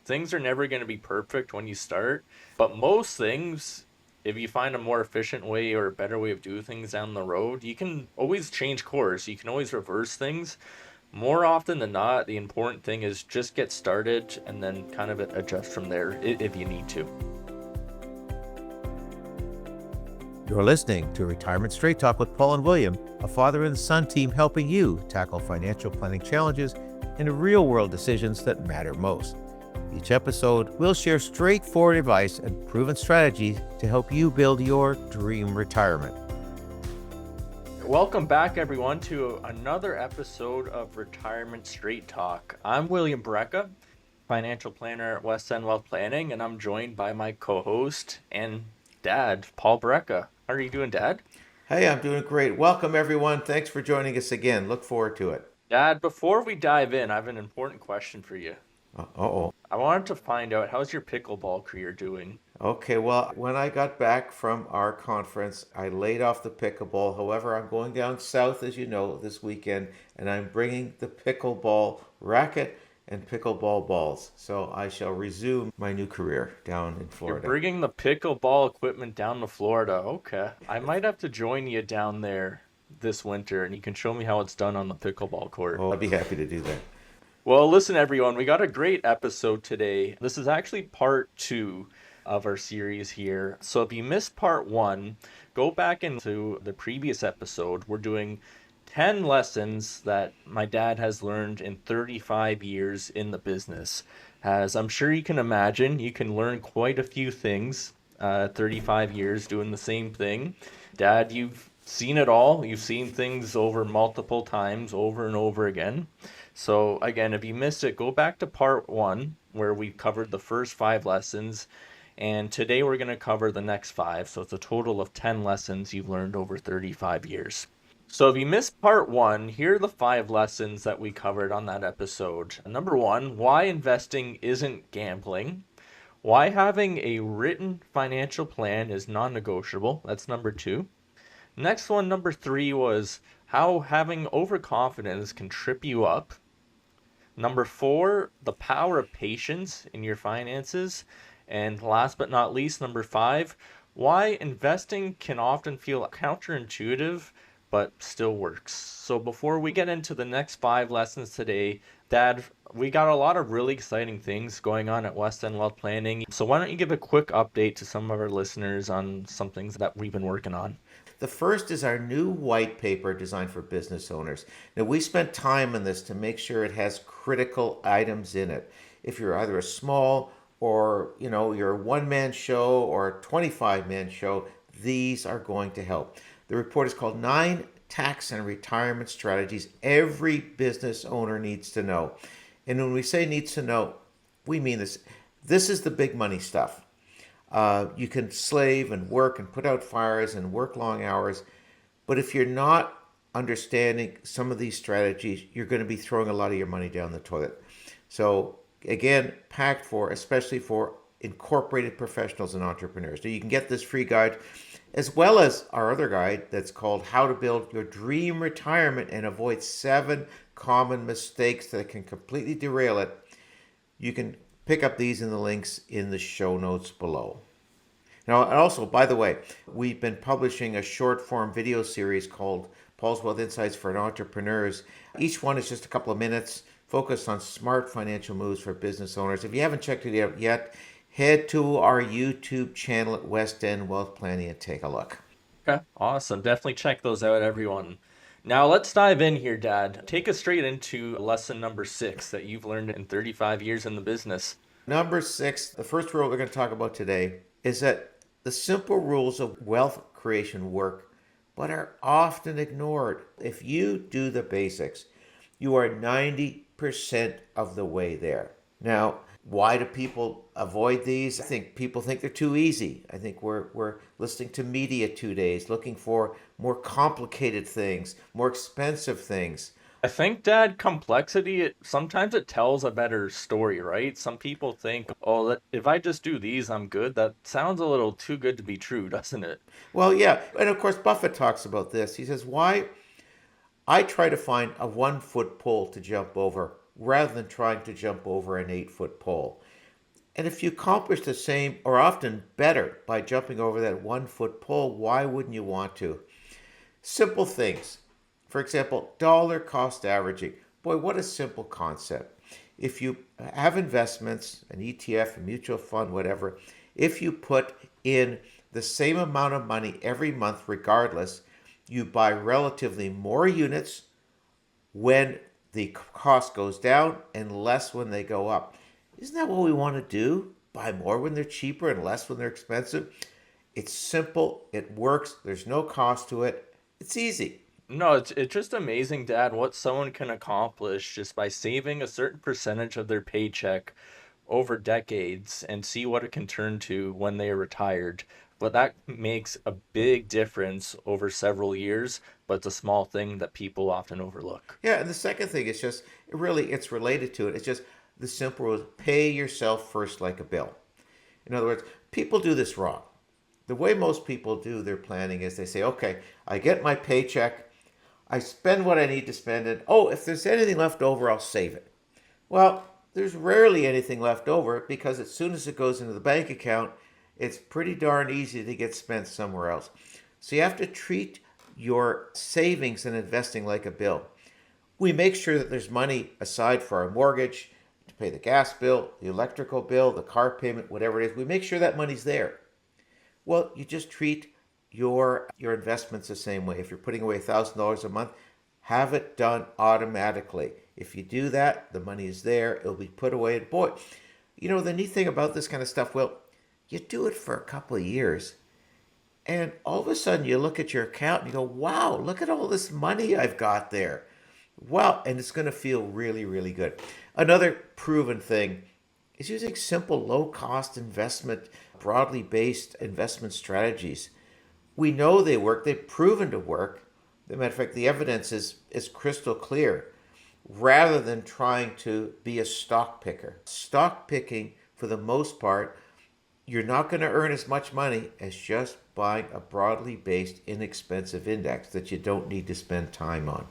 things are never going to be perfect when you start, but most things, if you find a more efficient way or a better way of doing things down the road, you can always change course. You can always reverse things. More often than not, the important thing is just get started and then kind of adjust from there if you need to. You're listening to Retirement Straight Talk with Paul and William, a father and son team helping you tackle financial planning challenges and real-world decisions that matter most. Each episode, we'll share straightforward advice and proven strategies to help you build your dream retirement. Welcome back, everyone, to another episode of Retirement Straight Talk. I'm William Barreca, financial planner at West End Wealth Planning, and I'm joined by my co-host and dad, Paul Barreca. How are you doing, Dad? Hey, I'm doing great. Welcome, everyone. Thanks for joining us again. Look forward to it. Dad, before we dive in, I have an important question for you. Uh-oh. I wanted to find out, how's your pickleball career doing? Okay, well, when I got back from our conference, I laid off the pickleball. However, I'm going down south, as you know, this weekend, and I'm bringing the pickleball racket and pickleball balls. So I shall resume my new career down in Florida. You're bringing the pickleball equipment down to Florida. Okay. I might have to join you down there this winter, and you can show me how it's done on the pickleball court. Oh, I'd be happy to do that. Well, listen, everyone, we got a great episode today. This is actually part 2 of our series here. So if you missed part 1, go back into the previous episode. We're doing 10 lessons that my dad has learned in 35 years in the business. As I'm sure you can imagine, you can learn quite a few things, 35 years doing the same thing. Dad, you've seen it all. You've seen things over multiple times, over and over again. So again, if you missed it, go back to part 1 where we covered the first 5 lessons. And today we're going to cover the next 5. So it's a total of 10 lessons you've learned over 35 years. So if you missed part 1, here are the 5 lessons that we covered on that episode. Number 1, why investing isn't gambling. Why having a written financial plan is non-negotiable. That's number 2. Next one, number 3, was how having overconfidence can trip you up. Number 4, the power of patience in your finances. And last but not least, number 5, why investing can often feel counterintuitive but still works. So before we get into the next 5 lessons today, Dad, we got a lot of really exciting things going on at West End Wealth Planning. So why don't you give a quick update to some of our listeners on some things that we've been working on? The first is our new white paper designed for business owners. Now, we spent time on this to make sure it has critical items in it. If you're either a small or, you're a one-man show or a 25-man show, these are going to help. The report is called 9 Tax and Retirement Strategies Every Business Owner Needs to Know. And when we say needs to know, we mean this. This is the big money stuff. You can slave and work and put out fires and work long hours. But if you're not understanding some of these strategies, you're going to be throwing a lot of your money down the toilet. So again, packed for, especially for incorporated professionals and entrepreneurs. So you can get this free guide as well as our other guide that's called How to Build Your Dream Retirement and Avoid 7 Common Mistakes that can completely derail it. You can pick up these in the links in the show notes below. Now, and also, by the way, we've been publishing a short form video series called Paul's Wealth Insights for Entrepreneurs. Each one is just a couple of minutes focused on smart financial moves for business owners. If you haven't checked it out yet, head to our YouTube channel at West End Wealth Planning and take a look. Okay, awesome. Definitely check those out, everyone. Now let's dive in here, Dad. Take us straight into lesson number 6 that you've learned in 35 years in the business. Number 6, the first rule we're going to talk about today is that the simple rules of wealth creation work, but are often ignored. If you do the basics, you are 90% of the way there. Now, why do people avoid these? I think people think they're too easy. I think we're listening to media 2 days, looking for more complicated things, more expensive things. I think, Dad, complexity, sometimes it tells a better story, right? Some people think, oh, if I just do these, I'm good. That sounds a little too good to be true, doesn't it? Well, yeah. And of course, Buffett talks about this. He says, why I try to find a 1-foot pole to jump over rather than trying to jump over an 8-foot pole. And if you accomplish the same or often better by jumping over that 1 foot pole, why wouldn't you want to? Simple things. For example, dollar cost averaging. Boy, what a simple concept. If you have investments, an ETF, a mutual fund, whatever, if you put in the same amount of money every month, regardless, you buy relatively more units when the cost goes down and less when they go up. Isn't that what we want to do? Buy more when they're cheaper and less when they're expensive. It's simple, it works, there's no cost to it, it's easy. No, it's just amazing, Dad, what someone can accomplish just by saving a certain percentage of their paycheck over decades and see what it can turn to when they are retired. But that makes a big difference over several years, but it's a small thing that people often overlook. Yeah, and the second thing is just really it's related to it. It's just the simple rule: pay yourself first like a bill. In other words, people do this wrong. The way most people do their planning is they say, okay, I get my paycheck, I spend what I need to spend, and oh, if there's anything left over, I'll save it. Well, there's rarely anything left over because as soon as it goes into the bank account, it's pretty darn easy to get spent somewhere else. So you have to treat your savings and investing like a bill. We make sure that there's money aside for our mortgage, to pay the gas bill, the electrical bill, the car payment, whatever it is. We make sure that money's there. Well, you just treat your investments the same way. If you're putting away $1,000 a month, have it done automatically. If you do that, the money is there. It'll be put away. And boy, the neat thing about this kind of stuff, well, you do it for a couple of years, and all of a sudden you look at your account and you go, wow, look at all this money I've got there. Wow, and it's going to feel really, really good. Another proven thing is using simple, low cost investment, broadly based investment strategies. We know they work, they've proven to work. As a matter of fact, the evidence is crystal clear. Rather than trying to be a stock picker, stock picking, for the most part, you're not going to earn as much money as just buying a broadly based, inexpensive index that you don't need to spend time on.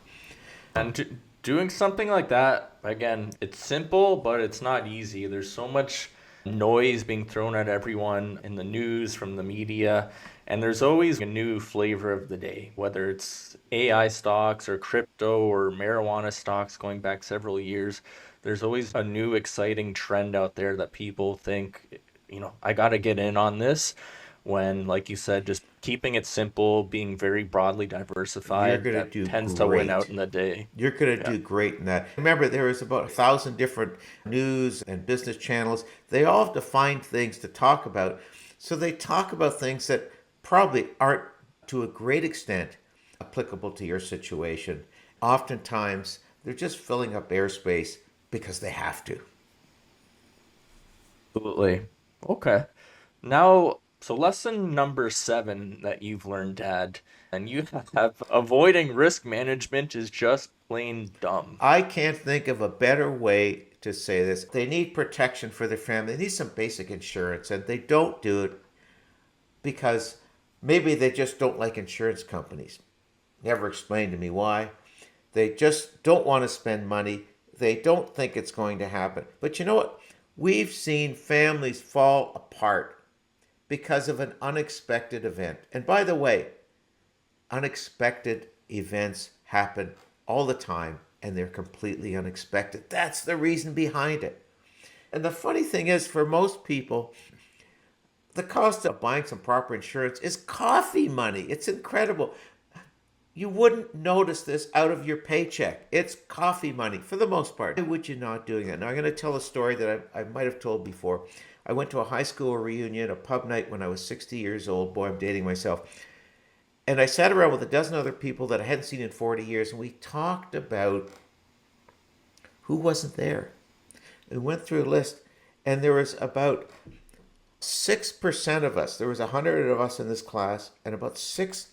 And doing something like that, again, it's simple, but it's not easy. There's so much noise being thrown at everyone in the news, from the media, and there's always a new flavor of the day, whether it's AI stocks or crypto or marijuana stocks going back several years. There's always a new exciting trend out there that people think, I got to get in on this. When, like you said, just keeping it simple, being very broadly You're diversified, going to that do tends to win out great. in the day. You're going to Yeah. do great in that. Remember, there is about 1,000 different news and business channels. They all have to find things to talk about. So they talk about things that probably aren't, to a great extent, applicable to your situation. Oftentimes, they're just filling up airspace because they have to. Absolutely. Okay. Now, so lesson number 7 that you've learned, Dad, and you have avoiding risk management is just plain dumb. I can't think of a better way to say this. They need protection for their family. They need some basic insurance, and they don't do it because maybe they just don't like insurance companies. Never explained to me why. They just don't want to spend money. They don't think it's going to happen. But you know what? We've seen families fall apart because of an unexpected event. And by the way, unexpected events happen all the time and they're completely unexpected. That's the reason behind it. And the funny thing is, for most people, the cost of buying some proper insurance is coffee money. It's incredible. You wouldn't notice this out of your paycheck. It's coffee money for the most part. Why would you not doing that? Now I'm going to tell a story that I might have told before. I went to a high school reunion, a pub night when I was 60 years old. Boy, I'm dating myself. And I sat around with a dozen other people that I hadn't seen in 40 years, and we talked about who wasn't there. We went through a list, and there was about 6% of us. There was 100 of us in this class, and about 6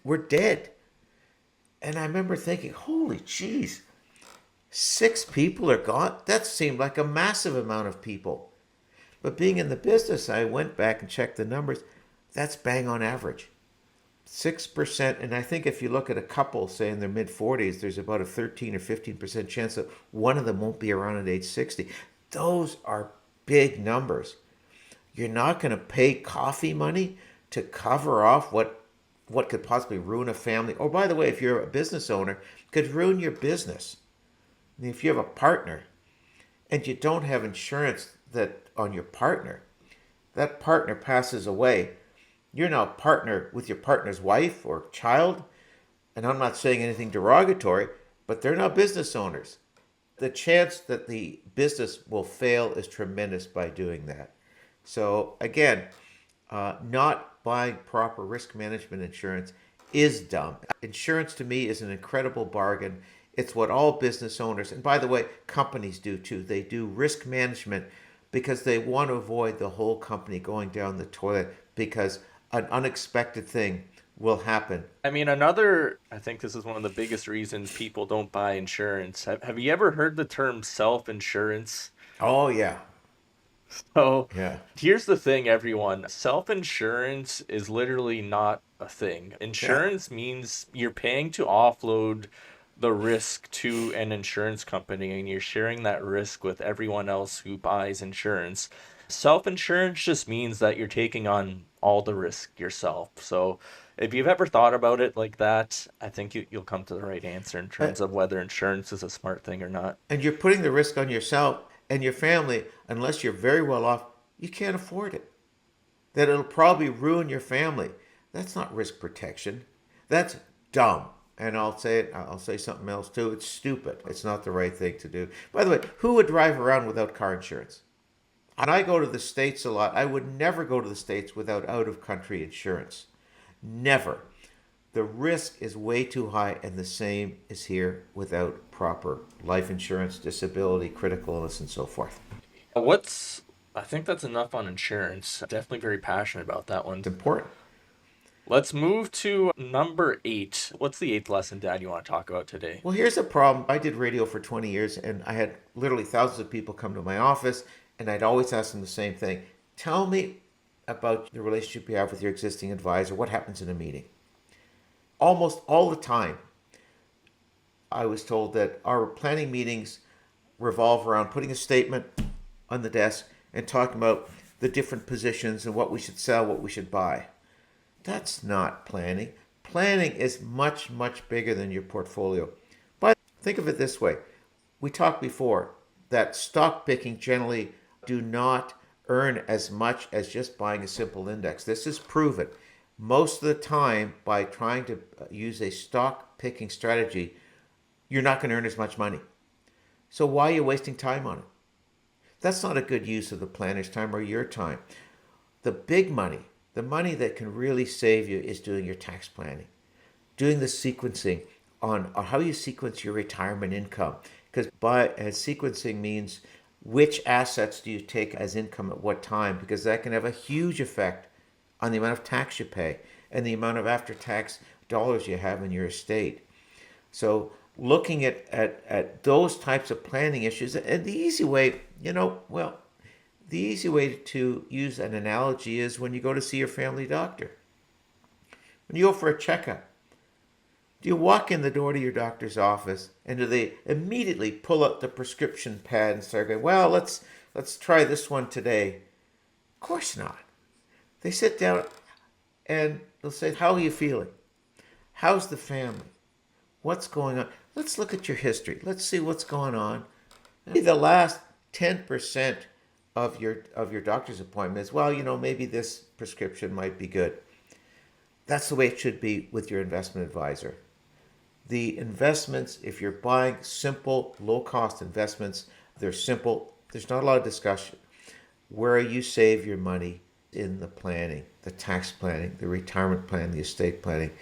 were dead. And I remember thinking, holy jeez, 6 people are gone? That seemed like a massive amount of people. But being in the business, I went back and checked the numbers. That's bang on average. 6%, and I think if you look at a couple, say in their mid 40s, there's about a 13 or 15% chance that one of them won't be around at age 60. Those are big numbers. You're not going to pay coffee money to cover off what could possibly ruin a family. Oh, by the way, if you're a business owner, it could ruin your business. I mean, if you have a partner and you don't have insurance that on your partner, that partner passes away. You're now partner with your partner's wife or child, and I'm not saying anything derogatory, but they're not business owners. The chance that the business will fail is tremendous by doing that. So again, not buying proper risk management insurance is dumb. Insurance to me is an incredible bargain. It's what all business owners, and by the way, companies do too. They do risk management because they want to avoid the whole company going down the toilet because an unexpected thing will happen. I mean, I think this is one of the biggest reasons people don't buy insurance. Have you ever heard the term self-insurance? Oh yeah, So yeah, here's the thing, everyone. Self-insurance is literally not a thing. yeah. Insurance means you're paying to offload the risk to an insurance company and you're sharing that risk with everyone else who buys insurance. Self-insurance just means that you're taking on all the risk yourself. So if you've ever thought about it like that, I think you'll come to the right answer in Uh, terms of whether insurance is a smart thing or not. And you're putting the risk on yourself and your family unless you're very well off. You can't afford it. That it'll probably ruin your family. That's not risk protection. That's dumb. And I'll say it, I'll say something else too. It's stupid. It's not the right thing to do. By the way, who would drive around without car insurance? And I go to the States a lot. I would never go to the States without out of country insurance. Never. The risk is way too high, and the same is here without proper life insurance, disability, critical illness, and so forth. What's I think that's enough on insurance. Definitely very passionate about that one. It's important. Let's move to number 8. What's the eighth lesson, Dad, you want to talk about today? Well, here's a problem. I did radio for 20 years, and I had literally thousands of people come to my office, and I'd always ask them the same thing. Tell me about the relationship you have with your existing advisor. What happens in a meeting? Almost all the time, I was told that our planning meetings revolve around putting a statement on the desk and talking about the different positions and what we should sell, what we should buy. That's not planning. Planning is much, much bigger than your portfolio. But think of it this way. We talked before that stock picking generally do not earn as much as just buying a simple index. This is proven. Most of the time, by trying to use a stock picking strategy, you're not going to earn as much money. So why are you wasting time on it? That's not a good use of the planner's time or your time. The big money, the money that can really save you is doing your tax planning, doing the sequencing on how you sequence your retirement income. Because by sequencing means which assets do you take as income at what time, because that can have a huge effect on the amount of tax you pay and the amount of after-tax dollars you have in your estate. So looking at those types of planning issues, and the easy way, the easy way to use an analogy is when you go to see your family doctor. When you go for a checkup, do you walk in the door to your doctor's office and do they immediately pull out the prescription pad and start going, well, let's try this one today? Of course not. They sit down and they'll say, how are you feeling? How's the family? What's going on? Let's look at your history. Let's see what's going on. Maybe the last 10% of your doctor's appointment is, well, maybe this prescription might be good. That's the way it should be with your investment advisor. The investments, if you're buying simple, low-cost investments, they're simple. There's not a lot of discussion. Where you save your money in the planning, the tax planning, the retirement plan, the estate planning.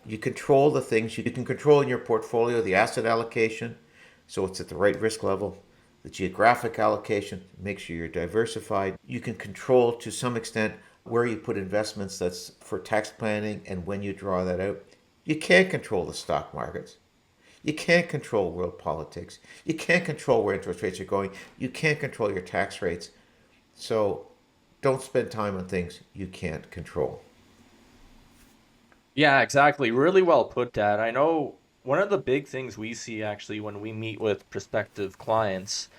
You control the things you can control in your portfolio, the asset allocation, so it's at the right risk level, the geographic allocation, make sure you're diversified. You can control to some extent where you put investments, that's for tax planning, and when you draw that out. You can't control the stock markets. You can't control world politics. You can't control where interest rates are going. You can't control your tax rates. So don't spend time on things you can't control. Yeah, exactly. Really well put, Dad. I know one of the big things we see actually when we meet with prospective clients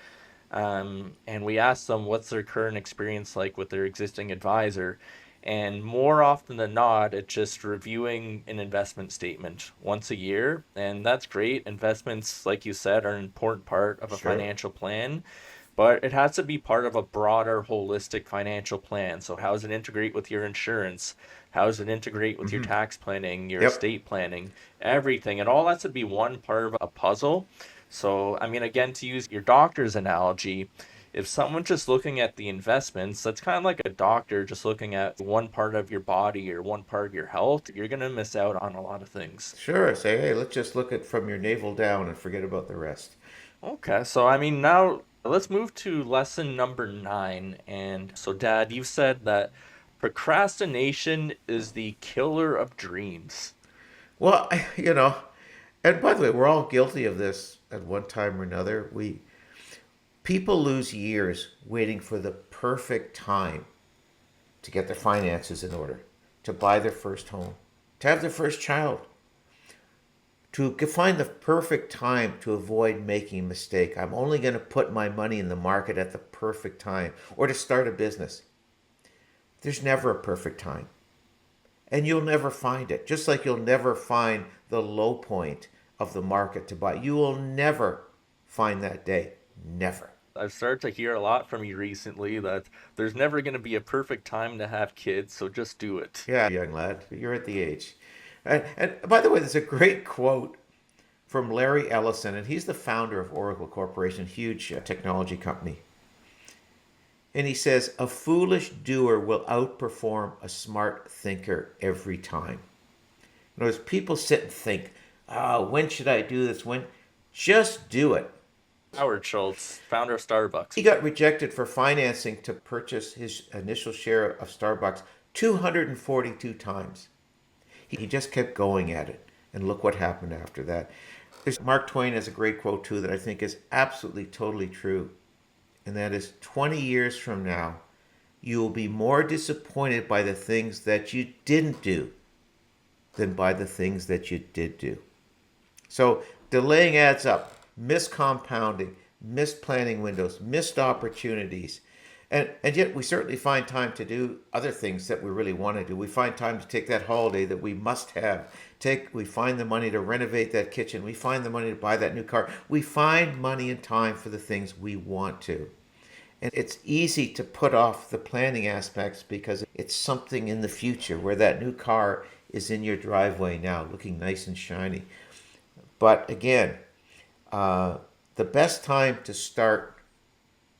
And we asked them what's their current experience like with their existing advisor. And more often than not, it's just reviewing an investment statement once a year. And that's great. Investments, like you said, are an important part of a Sure. financial plan, but it has to be part of a broader, holistic financial plan. So, how does it integrate with your insurance? How does it integrate with your Hmm. tax planning, your Yep. estate planning, everything? And all that's to be one part of a puzzle. So, I mean, again, to use your doctor's analogy, if someone's just looking at the investments, that's kind of like a doctor just looking at one part of your body or one part of your health. You're going to miss out on a lot of things. Sure. Say, hey, let's just look at from your navel down and forget about the rest. Okay, so I mean, now let's move to lesson number 9. And so, Dad, you said that procrastination is the killer of dreams. Well, and by the way, we're all guilty of this at one time or another. People lose years waiting for the perfect time to get their finances in order, to buy their first home, to have their first child, to find the perfect time to avoid making a mistake. I'm only going to put my money in the market at the perfect time, or to start a business. There's never a perfect time, and you'll never find it. Just like you'll never find the low point of the market to buy. You will never find that day. Never. I've started to hear a lot from you recently that there's never going to be a perfect time to have kids, so just do it. Yeah, young lad, you're at the age. And by the way, there's a great quote from Larry Ellison, and he's the founder of Oracle Corporation, huge technology company. And he says, a foolish doer will outperform a smart thinker every time. In other words, people sit and think, when should I do this? When? Just do it. Howard Schultz, founder of Starbucks. He got rejected for financing to purchase his initial share of Starbucks 242 times. He just kept going at it. And look what happened after that. Mark Twain has a great quote, too, that I think is absolutely, totally true. And that is 20 years from now, you will be more disappointed by the things that you didn't do than by the things that you did do. So delaying adds up, miscompounding, missed planning windows, missed opportunities. And yet we certainly find time to do other things that we really want to do. We find time to take that holiday that we must have. We find the money to renovate that kitchen. We find the money to buy that new car. We find money and time for the things we want to. And it's easy to put off the planning aspects because it's something in the future where that new car is in your driveway now, looking nice and shiny. But again, the best time to start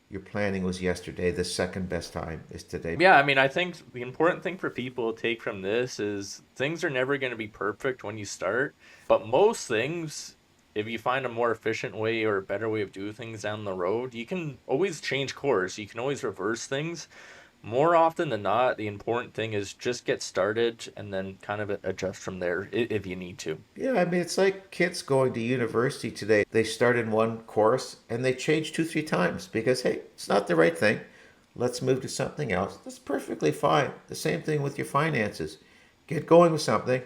your planning was yesterday. The second best time is today. Yeah, I mean, I think the important thing for people to take from this is things are never going to be perfect when you start, but most things, if you find a more efficient way or a better way of doing things down the road, you can always change course. You can always reverse things. More often than not, the important thing is just get started and then kind of adjust from there if you need to. Yeah, I mean, it's like kids going to university today. They start in one course and they change two, three times because, hey, it's not the right thing. Let's move to something else. That's perfectly fine. The same thing with your finances. Get going with something.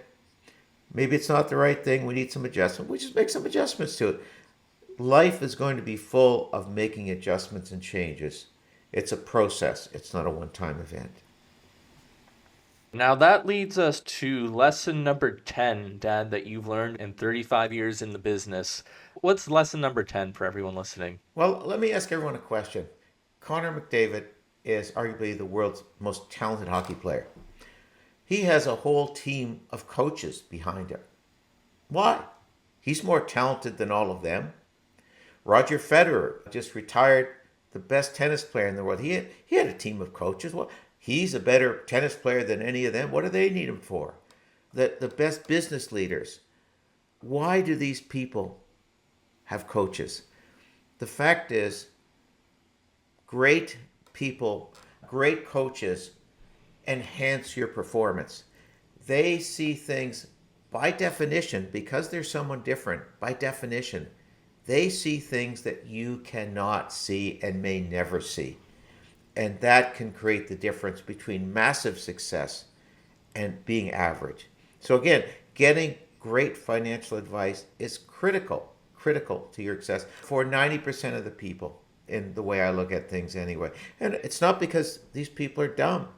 Maybe it's not the right thing. We need some adjustment. We just make some adjustments to it. Life is going to be full of making adjustments and changes. It's a process. It's not a one-time event. Now that leads us to lesson number 10, Dad, that you've learned in 35 years in the business. What's lesson number 10 for everyone listening? Well, let me ask everyone a question. Connor McDavid is arguably the world's most talented hockey player. He has a whole team of coaches behind him. Why? He's more talented than all of them. Roger Federer just retired, the best tennis player in the world. He had a team of coaches. Well, he's a better tennis player than any of them. What do they need him for? The best business leaders. Why do these people have coaches? The fact is, great people, great coaches enhance your performance. They see things by definition, because they're someone different, by definition, they see things that you cannot see and may never see. And that can create the difference between massive success and being average. So again, getting great financial advice is critical to your success for 90% of the people. in the way I look at things anyway. And it's not because these people are dumb.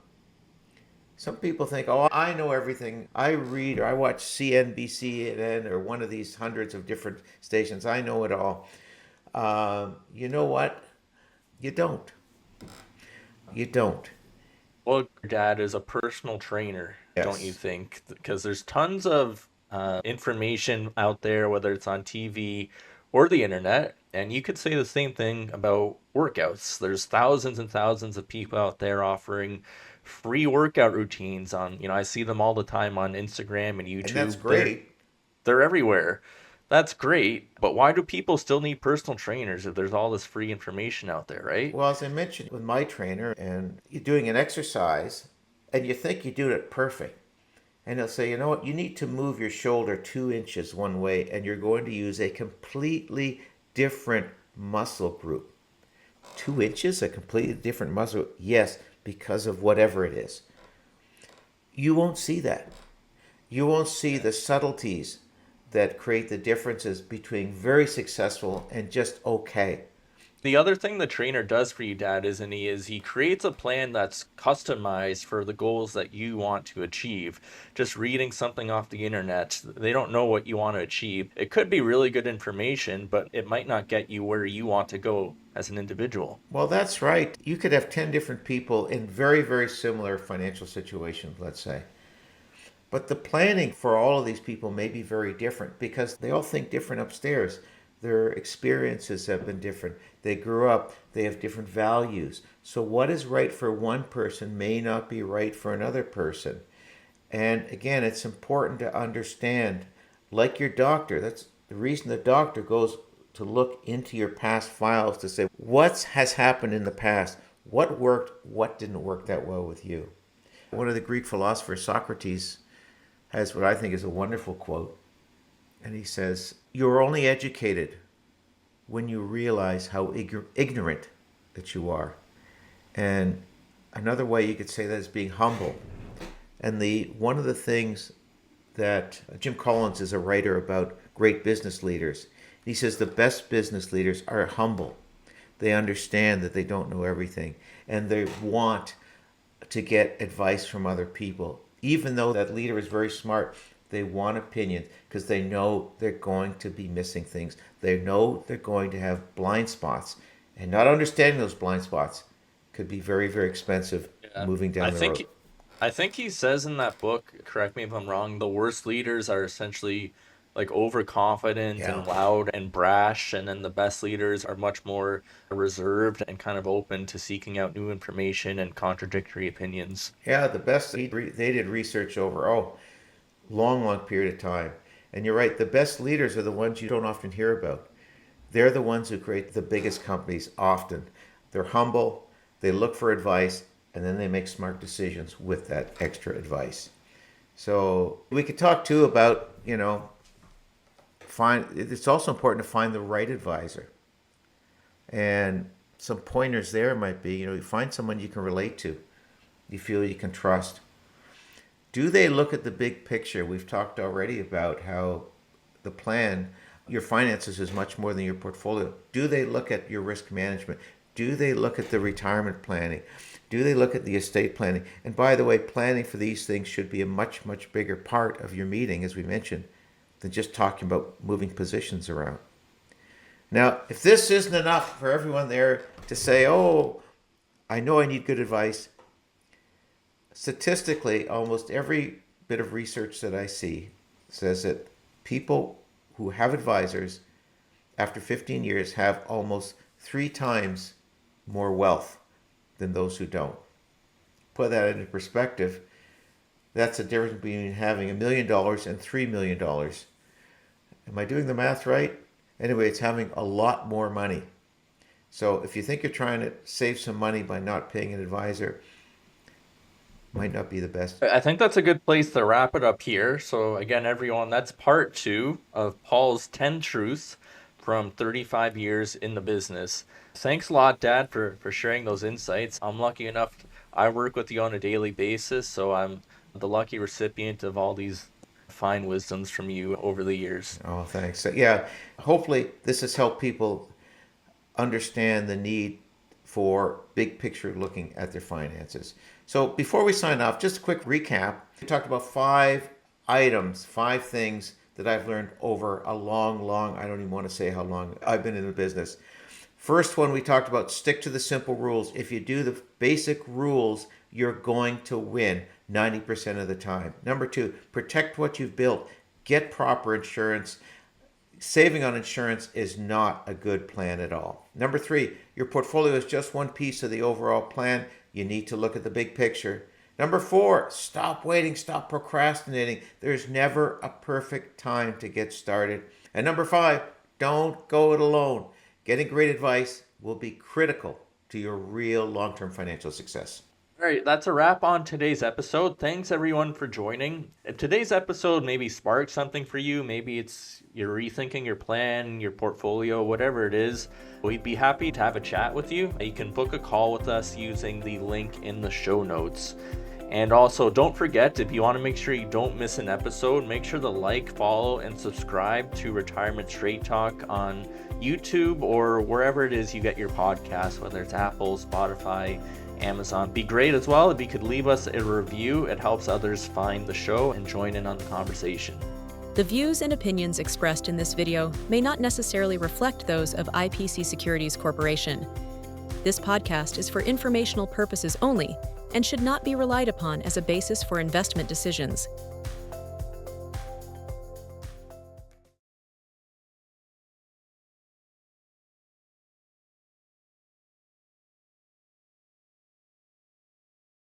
Some people think, oh, I know everything. I read or I watch CNBC or one of these hundreds of different stations. I know it all. You know what? You don't. You don't. Well, your dad is a personal trainer, don't you Yes. think? Because there's tons of information out there, whether it's on TV or the internet, and you could say the same thing about workouts. There's thousands and thousands of people out there offering free workout routines on, I see them all the time on Instagram and And that's YouTube. great. They're everywhere. That's great, but why do people still need personal trainers if there's all this free information out there, right? Well, as I mentioned with my trainer, and you're doing an exercise and you think you're doing it perfect. And he'll say, you know what, you need to move your shoulder 2 inches one way, and you're going to use a completely different muscle group. 2 inches, a completely different muscle? Yes, because of whatever it is. You won't see that. You won't see the subtleties that create the differences between very successful and just okay. The other thing the trainer does for you, Dad, is he creates a plan that's customized for the goals that you want to achieve. Just reading something off the internet, they don't know what you want to achieve. It could be really good information, but it might not get you where you want to go as an individual. Well, that's right. You could have 10 different people in very, very similar financial situations, let's say. But the planning for all of these people may be very different because they all think different upstairs. Their experiences have been different. They grew up, they have different values. So, what is right for one person may not be right for another person. And again, it's important to understand, like your doctor, that's the reason the doctor goes to look into your past files to say what has happened in the past, what worked, what didn't work that well with you. One of the Greek philosophers, Socrates, has what I think is a wonderful quote. And he says, you're only educated when you realize how ignorant that you are. And another way you could say that is being humble. And the one of the things that Jim Collins is a writer about great business leaders. He says the best business leaders are humble. They understand that they don't know everything, and they want to get advice from other people. Even though that leader is very smart, they want opinions because they know they're going to be missing things. They know they're going to have blind spots, and not understanding those blind spots could be very, very expensive Yeah. moving I down the road. think I think he says in that book, correct me if I'm wrong, the worst leaders are essentially like overconfident Yeah. and loud and brash, and then the best leaders are much more reserved and kind of open to seeking out new information and contradictory opinions. Yeah, the best they did research over long, long period of time. And you're right, the best leaders are the ones you don't often hear about. They're the ones who create the biggest companies often. They're humble, they look for advice, and then they make smart decisions with that extra advice. So we could talk too about, find it's also important to find the right advisor. And some pointers there might be, you find someone you can relate to, you feel you can trust. Do they look at the big picture? We've talked already about how the plan, your finances is much more than your portfolio. Do they look at your risk management? Do they look at the retirement planning? Do they look at the estate planning? And by the way, planning for these things should be a much, much bigger part of your meeting, as we mentioned, than just talking about moving positions around. Now, if this isn't enough for everyone there to say, oh, I know I need good advice, statistically, almost every bit of research that I see says that people who have advisors after 15 years have almost 3 times more wealth than those who don't. Put that into perspective, that's the difference between having $1 million and $3 million. Am I doing the math right? Anyway, it's having a lot more money. So if you think you're trying to save some money by not paying an advisor, might not be the best. I think that's a good place to wrap it up here. So, again, everyone, that's part two of Paul's 10 truths from 35 years in the business. Thanks a lot, Dad, for sharing those insights. I'm lucky enough, I work with you on a daily basis, so I'm the lucky recipient of all these fine wisdoms from you over the years. Oh, thanks. So, yeah, hopefully this has helped people understand the need for big picture looking at their finances. So before we sign off, just a quick recap. We talked about 5 items, 5 things that I've learned over a long, I don't even want to say how long I've been in the business. First one, we talked about stick to the simple rules. If you do the basic rules, you're going to win 90% of the time. Number 2, protect what you've built. Get proper insurance. Saving on insurance is not a good plan at all. Number 3, your portfolio is just one piece of the overall plan. You need to look at the big picture. Number 4, stop waiting, stop procrastinating. There's never a perfect time to get started. And number 5, don't go it alone. Getting great advice will be critical to your real long-term financial success. All right, that's a wrap on today's episode. Thanks everyone for joining. If today's episode maybe sparked something for you, maybe it's you're rethinking your plan, your portfolio, whatever it is, we'd be happy to have a chat with you. You can book a call with us using the link in the show notes. And also, don't forget, if you want to make sure you don't miss an episode, make sure to like, follow, and subscribe to Retirement Straight Talk on YouTube or wherever it is you get your podcast, whether it's Apple, Spotify, Amazon. Be great as well if you could leave us a review. It helps others find the show and join in on the conversation. The views and opinions expressed in this video may not necessarily reflect those of IPC Securities Corporation. This podcast is for informational purposes only and should not be relied upon as a basis for investment decisions.